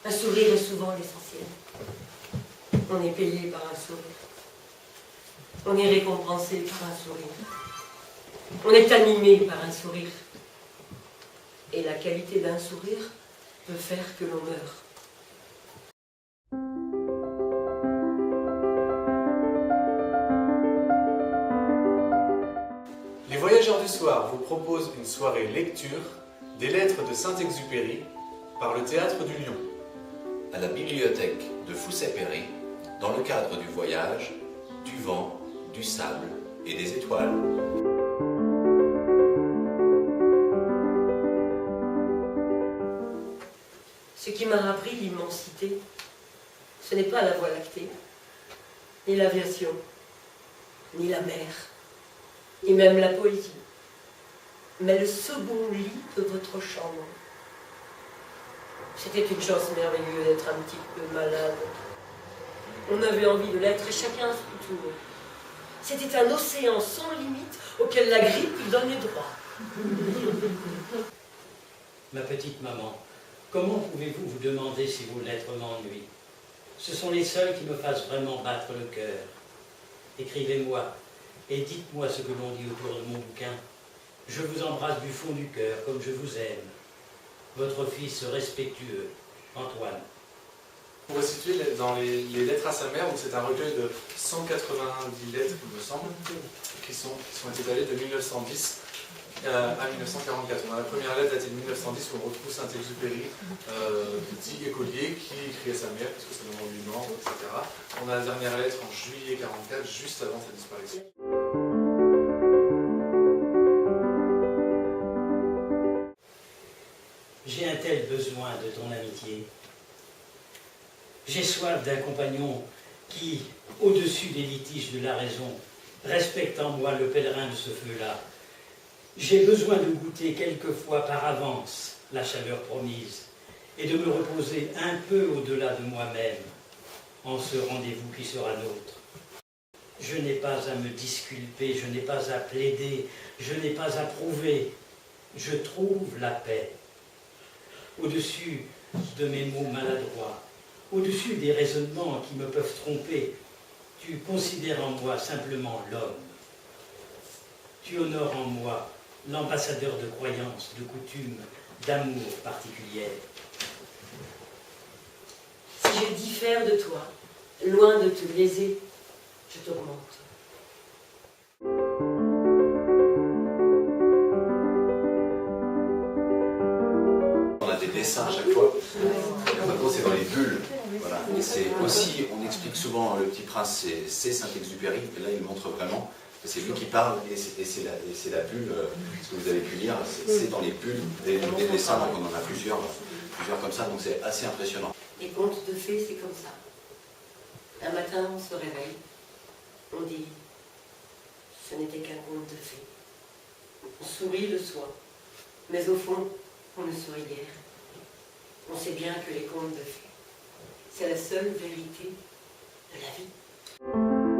Un sourire est souvent l'essentiel. On est payé par un sourire. On est récompensé par un sourire. On est animé par un sourire. Et la qualité d'un sourire peut faire que l'on meure. Les Voyageurs du Soir vous proposent une soirée lecture des lettres de Saint-Exupéry par le Théâtre du Lion. À la bibliothèque de Foussay-Perry, dans le cadre du voyage, du vent, du sable et des étoiles. Ce qui m'a appris l'immensité, ce n'est pas la Voie lactée, ni l'aviation, ni la mer, ni même la poésie, mais le second lit de votre chambre. C'était une chance merveilleuse d'être un petit peu malade. On avait envie de l'être et chacun à son tour. C'était un océan sans limite auquel la grippe donnait droit. Ma petite maman, comment pouvez-vous vous demander si vos lettres m'ennuient? Ce sont les seules qui me fassent vraiment battre le cœur. Écrivez-moi et dites-moi ce que l'on dit autour de mon bouquin. Je vous embrasse du fond du cœur comme je vous aime. Votre fils respectueux, Antoine. Pour resituer, dans les lettres à sa mère, c'est un recueil de 190 lettres, il me semble, qui sont étalées de 1910 à 1944. On a la première lettre datée de 1910 où on retrouve Saint-Exupéry, petit écolier, qui écrit à sa mère, parce que c'est le moment du mort, etc. On a la dernière lettre en juillet 1944, juste avant sa disparition. J'ai un tel besoin de ton amitié. J'ai soif d'un compagnon qui, au-dessus des litiges de la raison, respecte en moi le pèlerin de ce feu-là. J'ai besoin de goûter quelquefois par avance la chaleur promise et de me reposer un peu au-delà de moi-même en ce rendez-vous qui sera nôtre. Je n'ai pas à me disculper, je n'ai pas à plaider, je n'ai pas à prouver. Je trouve la paix. Au-dessus de mes mots maladroits, au-dessus des raisonnements qui me peuvent tromper, tu considères en moi simplement l'homme. Tu honores en moi l'ambassadeur de croyances, de coutumes, d'amour particulières. Si je diffère de toi, loin de te léser, je t'augmente. On a des dessins à chaque fois. Maintenant, c'est dans les bulles. Voilà. Et c'est aussi, on explique souvent Le Petit Prince, c'est Saint-Exupéry. Et là, il montre vraiment. C'est lui qui parle et c'est la bulle, ce que vous avez pu lire, c'est dans les bulles des dessins, donc on en a plusieurs comme ça, donc c'est assez impressionnant. Les contes de fées, c'est comme ça. Un matin, on se réveille, on dit, ce n'était qu'un conte de fées. On sourit de soi, mais au fond, on ne sourit guère. On sait bien que les contes de fées, c'est la seule vérité de la vie.